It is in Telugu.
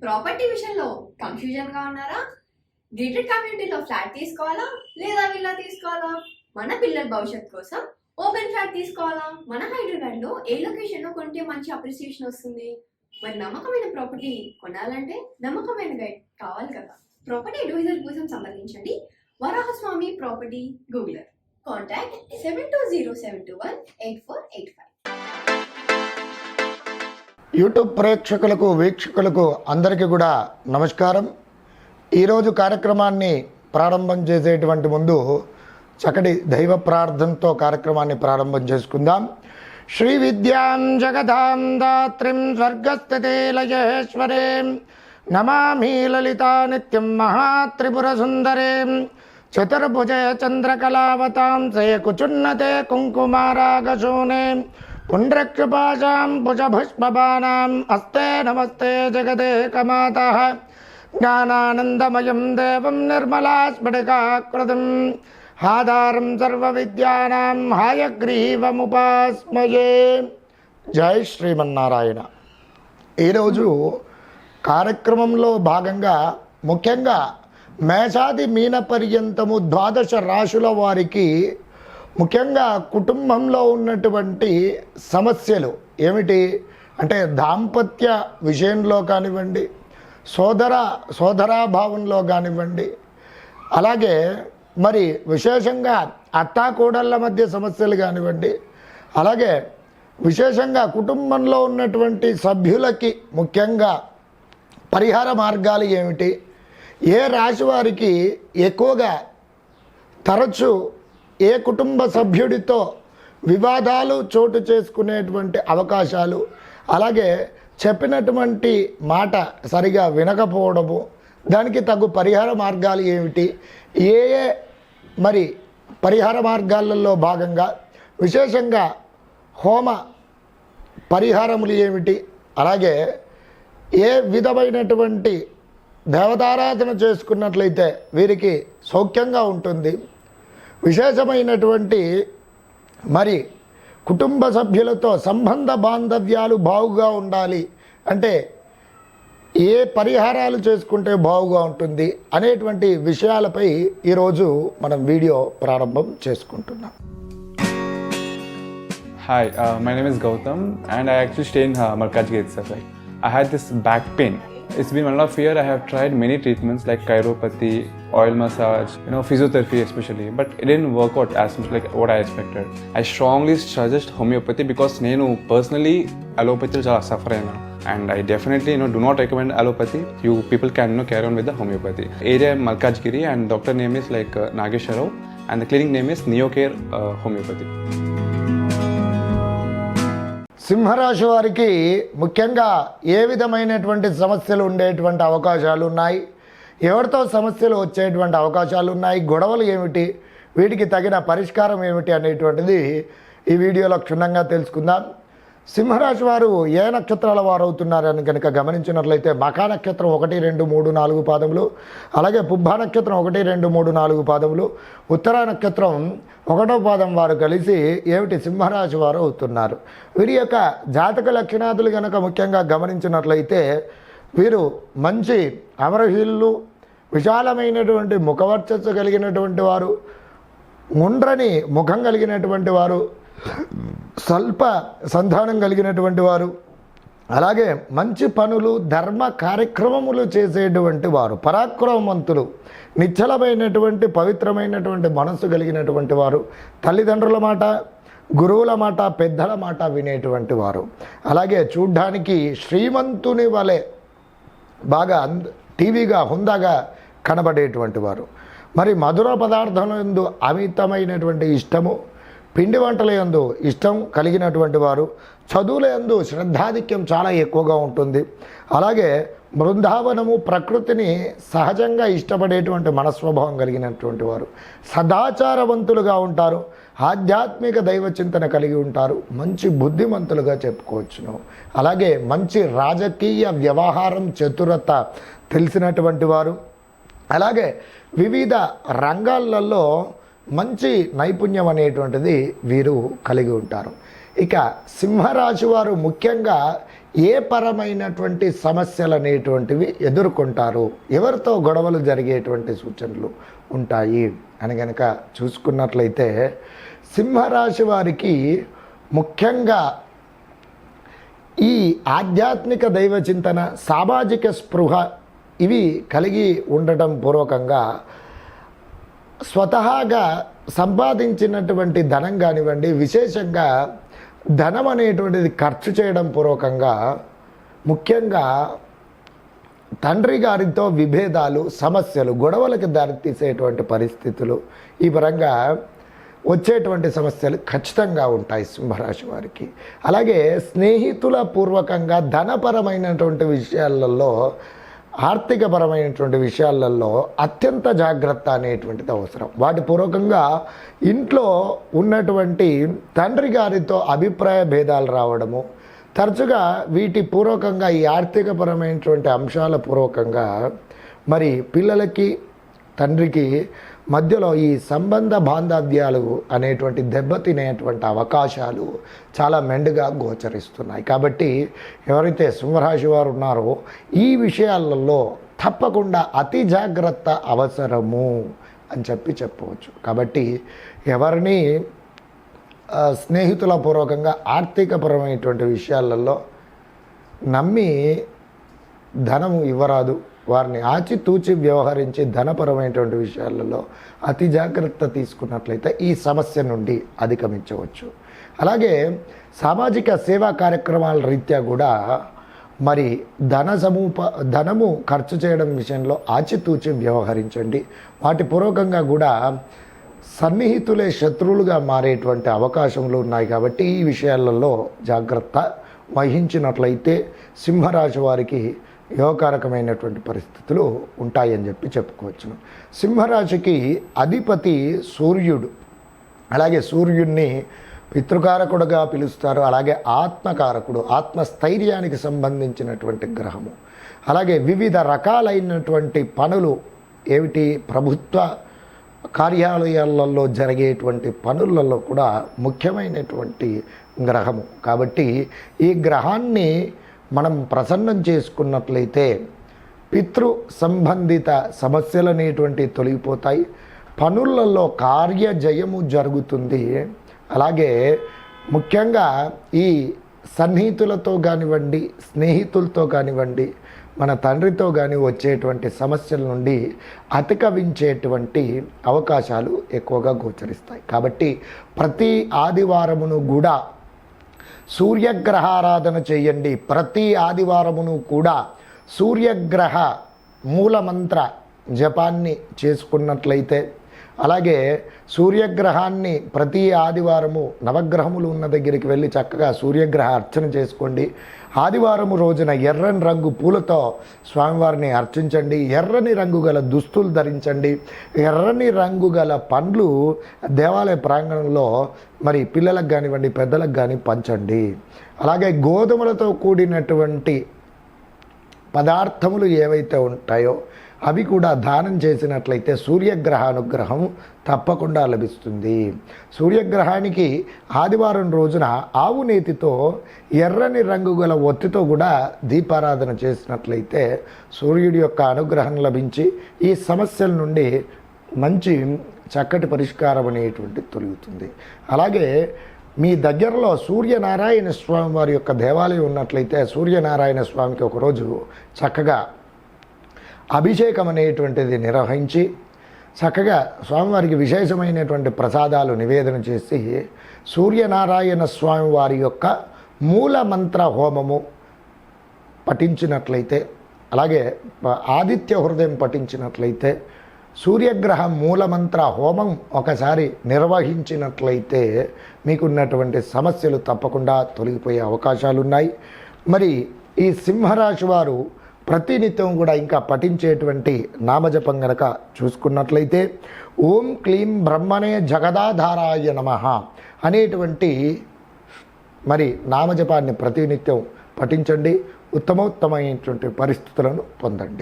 ప్రాపర్టీ విషయంలో కన్ఫ్యూజన్ గా ఉన్నారా? గేటెడ్ కమ్యూనిటీలో ఫ్లాట్ తీసుకోవాలా లేదా విల్లా తీసుకోవాలా? మన పిల్లల భవిష్యత్ కోసం ఓపెన్ ఫ్లాట్ తీసుకోవాలా? మన హైదరాబాద్ లో ఏ లొకేషన్ లో కొంటే మంచి అప్రిసియేషన్ వస్తుంది? మరి నమ్మకమైన ప్రాపర్టీ కొనాలంటే నమ్మకమైన గైడ్ కావాలి కదా. ప్రాపర్టీ అడ్వైజర్ కోసం సంప్రదించండి వరాహస్వామి ప్రాపర్టీ గూగులర్. కాంటాక్ట్ 7207218485. యూట్యూబ్ ప్రేక్షకులకు వీక్షకులకు అందరికీ కూడా నమస్కారం. ఈరోజు కార్యక్రమాన్ని ప్రారంభం చేసేటువంటి ముందు చక్కటి దైవ ప్రార్థనతో కార్యక్రమాన్ని ప్రారంభం చేసుకుందాం. శ్రీ విద్యాం జగదాం దాత్రిం స్వర్గస్థితే లయేశ్వరీం నమామి లలితా నిత్యం మహాత్రిపుర సుందరీం చతుర్భుజ చంద్రకళావతాం శయకుచున్నతే కుంకుమారాగశూనే పుండ్రక్షుపాశాం భుజభుష్పబాణాం అస్తే నమస్తే జగదేకమాతః జ్ఞానానందమయం దేవం నిర్మలాస్ఫటికాకృతిం ఆధారం సర్వవిద్యానాం హయగ్రీవముపాస్మయే. జై శ్రీమన్నారాయణ. ఈరోజు కార్యక్రమంలో భాగంగా ముఖ్యంగా మేషాది మీన పర్యంతము 12 రాశుల వారికి ముఖ్యంగా కుటుంబంలో ఉన్నటువంటి సమస్యలు ఏమిటి అంటే దాంపత్య విషయంలో కానివ్వండి, సోదరాభావంలో కానివ్వండి, అలాగే మరి విశేషంగా అత్తాకోడళ్ళ మధ్య సమస్యలు కానివ్వండి, అలాగే విశేషంగా కుటుంబంలో ఉన్నటువంటి సభ్యులకి ముఖ్యంగా పరిహార మార్గాలు ఏమిటి, ఏ రాశి వారికి ఎక్కువగా తరచు ఏ కుటుంబ సభ్యుడితో వివాదాలు చోటు చేసుకునేటువంటి అవకాశాలు, అలాగే చెప్పినటువంటి మాట సరిగా వినకపోవడము, దానికి తగు పరిహార మార్గాలు ఏమిటి, ఏ మరి పరిహార మార్గాలలో భాగంగా విశేషంగా హోమ పరిహారములు ఏమిటి, అలాగే ఏ విధమైనటువంటి దేవతారాధన చేసుకున్నట్లయితే వీరికి సౌఖ్యంగా ఉంటుంది, విశేషమైనటువంటి మరి కుటుంబ సభ్యులతో సంబంధ బాంధవ్యాలు బాగుగా ఉండాలి అంటే ఏ పరిహారాలు చేసుకుంటే బాగుగా ఉంటుంది అనేటువంటి విషయాలపై ఈరోజు మనం వీడియో ప్రారంభం చేసుకుంటున్నాం. Hi, my name is Gautam and I actually stay in Markazgate itself. I had this back pain. It's been 1.5 years. I have tried many treatments like chiropathy, oil massage, physiotherapy especially, but it didn't work out as much like what I expected. I strongly suggest homeopathy because నేను personally allopathy చాలా suffer అయినా, and I definitely do not recommend allopathy. You people can carry on with the homeopathy. Area Malkajgiri and doctor name is like Nageswar Rao and the clinic name is Neocare Homeopathy. సింహరాశి వారికి ముఖ్యంగా ఏ విధమైనటువంటి సమస్యలు ఉండేటువంటి అవకాశాలు ఉన్నాయి, ఎవరితో సమస్యలు వచ్చేటువంటి అవకాశాలు ఉన్నాయి, గొడవలు ఏమిటి, వీటికి తగిన పరిష్కారం ఏమిటి అనేటువంటిది ఈ వీడియోలో క్షుణ్ణంగా తెలుసుకుందాం. సింహరాశి వారు ఏ నక్షత్రాల వారు అవుతున్నారని కనుక గమనించినట్లయితే మఖా నక్షత్రం 1, 2, 3, 4 పాదములు, అలాగే పుబ్బా నక్షత్రం 1, 2, 3, 4 పాదములు, ఉత్తరా నక్షత్రం 1వ పాదం వారు కలిసి ఏమిటి సింహరాశి వారు అవుతున్నారు. వీరి యొక్క జాతక లక్షణాదులు కనుక ముఖ్యంగా గమనించినట్లయితే వీరు మంచి అమరహీలు, విశాలమైనటువంటి ముఖవర్చస్సు కలిగినటువంటి వారు, ముండ్రని ముఖం కలిగినటువంటి వారు, స్వల్ప సంధానం కలిగినటువంటి వారు, అలాగే మంచి పనులు ధర్మ కార్యక్రమములు చేసేటువంటి వారు, పరాక్రమవంతులు, నిశ్చలమైనటువంటి పవిత్రమైనటువంటి మనస్సు కలిగినటువంటి వారు, తల్లిదండ్రుల మాట, గురువుల మాట, పెద్దల మాట వినేటువంటి వారు, అలాగే చూడ్డానికి శ్రీమంతుని వలె బాగా టీవీగా హుందాగా కనబడేటువంటి వారు, మరి మధుర పదార్థాల యందు అమితమైనటువంటి ఇష్టము, పిండి వంటల యందు ఇష్టం కలిగినటువంటి వారు, చదువుల యందు శ్రద్ధాధిక్యం చాలా ఎక్కువగా ఉంటుంది, అలాగే బృందావనము ప్రకృతిని సహజంగా ఇష్టపడేటువంటి మనస్వభావం కలిగినటువంటి వారు, సదాచారవంతులుగా ఉంటారు, ఆధ్యాత్మిక దైవ చింతన కలిగి ఉంటారు, మంచి బుద్ధిమంతులుగా చెప్పుకోవచ్చును, అలాగే మంచి రాజకీయ వ్యవహారం చతురత తెలిసినటువంటి వారు, అలాగే వివిధ రంగాలలో మంచి నైపుణ్యం అనేటువంటిది వీరు కలిగి ఉంటారు. ఇక సింహరాశి వారు ముఖ్యంగా ఏ పరమైనటువంటి సమస్యలు అనేటువంటివి ఎదుర్కొంటారు, ఎవరితో గొడవలు జరిగేటువంటి సూచనలు ఉంటాయి అని కనుక చూసుకున్నట్లయితే సింహరాశి వారికి ముఖ్యంగా ఈ ఆధ్యాత్మిక దైవ చింతన, సామాజిక స్పృహ ఇవి కలిగి ఉండటం పూర్వకంగా స్వతహాగా సంపాదించినటువంటి ధనం కానివ్వండి, విశేషంగా ధనం అనేటువంటిది ఖర్చు చేయడం పూర్వకంగా ముఖ్యంగా తండ్రి గారితో విభేదాలు, సమస్యలు, గొడవలకు దారితీసేటువంటి పరిస్థితులు, ఈ పరంగా వచ్చేటువంటి సమస్యలు ఖచ్చితంగా ఉంటాయి సింహరాశి వారికి. అలాగే స్నేహితుల పూర్వకంగా ధనపరమైనటువంటి విషయాలలో, ఆర్థికపరమైనటువంటి విషయాలలో అత్యంత జాగ్రత్త అనేటువంటిది అవసరం. వాటి పూర్వకంగా ఇంట్లో ఉన్నటువంటి తండ్రి గారితో అభిప్రాయ భేదాలు రావడము, తరచుగా వీటి పూర్వకంగా ఈ ఆర్థికపరమైనటువంటి అంశాల పూర్వకంగా మరి పిల్లలకి తండ్రికి మధ్యలో ఈ సంబంధ బాంధవ్యాలు అనేటువంటి దెబ్బతినేటువంటి అవకాశాలు చాలా మెండుగా గోచరిస్తున్నాయి. కాబట్టి ఎవరైతే సింహరాశి వారు ఉన్నారో ఈ విషయాలలో తప్పకుండా అతి జాగ్రత్త అవసరము అని చెప్పవచ్చు. కాబట్టి ఎవరిని స్నేహితుల పూర్వకంగా ఆర్థికపరమైనటువంటి విషయాలలో నమ్మి ధనము ఇవ్వరాదు. వారిని ఆచితూచి వ్యవహరించి ధనపరమైనటువంటి విషయాలలో అతి జాగ్రత్త తీసుకున్నట్లయితే ఈ సమస్య నుండి అధిగమించవచ్చు. అలాగే సామాజిక సేవా కార్యక్రమాల రీత్యా కూడా మరి ధనము ఖర్చు చేయడం విషయంలో ఆచితూచి వ్యవహరించండి. వాటి పూర్వకంగా కూడా సన్నిహితులే శత్రువులుగా మారేటువంటి అవకాశములు ఉన్నాయి. కాబట్టి ఈ విషయాలలో జాగ్రత్త వహించినట్లయితే సింహరాశి వారికి యోగకారకమైనటువంటి పరిస్థితులు ఉంటాయని చెప్పుకోవచ్చును. సింహరాశికి అధిపతి సూర్యుడు. అలాగే సూర్యుడిని పితృకారకుడుగా పిలుస్తారు. అలాగే ఆత్మకారకుడు, ఆత్మస్థైర్యానికి సంబంధించినటువంటి గ్రహము. అలాగే వివిధ రకాలైనటువంటి పనులు ఏమిటి, ప్రభుత్వ కార్యాలయాలలో జరిగేటువంటి పనులలో కూడా ముఖ్యమైనటువంటి గ్రహము. కాబట్టి ఈ గ్రహాన్ని మనం ప్రసన్నం చేసుకున్నట్లయితే పితృ సంబంధిత సమస్యలు అనేటువంటి తొలగిపోతాయి, పనులలో కార్యజయము జరుగుతుంది. అలాగే ముఖ్యంగా ఈ సన్నిహితులతో కానివ్వండి, స్నేహితులతో కానివ్వండి, మన తండ్రితో కానీ వచ్చేటువంటి సమస్యల నుండి అతికవించేటువంటి అవకాశాలు ఎక్కువగా గోచరిస్తాయి. కాబట్టి ప్రతి ఆదివారమును కూడా సూర్యగ్రహారాధన చేయండి. ప్రతి ఆదివారమును కూడా సూర్యగ్రహ మూలమంత్ర జపాన్ని చేసుకున్నట్లయితే, అలాగే సూర్యగ్రహాన్ని ప్రతి ఆదివారము నవగ్రహములు ఉన్న దగ్గరికి వెళ్ళి చక్కగా సూర్యగ్రహ అర్చన చేసుకోండి. ఆదివారము రోజున ఎర్రని రంగు పూలతో స్వామివారిని అర్చించండి. ఎర్రని రంగు గల దుస్తులు ధరించండి. ఎర్రని రంగు గల పండ్లు దేవాలయ ప్రాంగణంలో మరి పిల్లలకు కానివ్వండి, పెద్దలకు కానీ పంచండి. అలాగే గోధుమలతో కూడినటువంటి పదార్థములు ఏవైతే ఉంటాయో అవి కూడా దానం చేసినట్లయితే సూర్యగ్రహ అనుగ్రహం తప్పకుండా లభిస్తుంది. సూర్యగ్రహానికి ఆదివారం రోజున ఆవు నేతితో ఎర్రని రంగు గల ఒత్తితో కూడా దీపారాధన చేసినట్లయితే సూర్యుడి యొక్క అనుగ్రహం లభించి ఈ సమస్యల నుండి మంచి చక్కటి పరిష్కారం అనేటువంటి తొలుగుతుంది. అలాగే మీ దగ్గరలో సూర్యనారాయణ స్వామి వారి యొక్క దేవాలయం ఉన్నట్లయితే సూర్యనారాయణ స్వామికి ఒకరోజు చక్కగా అభిషేకం అనేటువంటిది నిర్వహించి చక్కగా స్వామివారికి విశేషమైనటువంటి ప్రసాదాలు నివేదన చేసి సూర్యనారాయణ స్వామి వారి యొక్క మూల మంత్ర హోమము పఠించినట్లయితే, అలాగే ఆదిత్య హృదయం పఠించినట్లయితే, సూర్యగ్రహ మూలమంత్ర హోమం ఒకసారి నిర్వహించినట్లయితే మీకున్నటువంటి సమస్యలు తప్పకుండా తొలగిపోయే అవకాశాలు ఉన్నాయి. మరి ఈ సింహరాశి వారు ప్రతినిత్యం కూడా ఇంకా పఠించేటువంటి నామజపం గనక చూసుకున్నట్లయితే ఓం క్లీం బ్రహ్మణే జగదాధారాయ నమః అనేటువంటి మరి నామజపాన్ని ప్రతినిత్యం పఠించండి. ఉత్తమోత్తమైనటువంటి పరిస్థితులను పొందండి.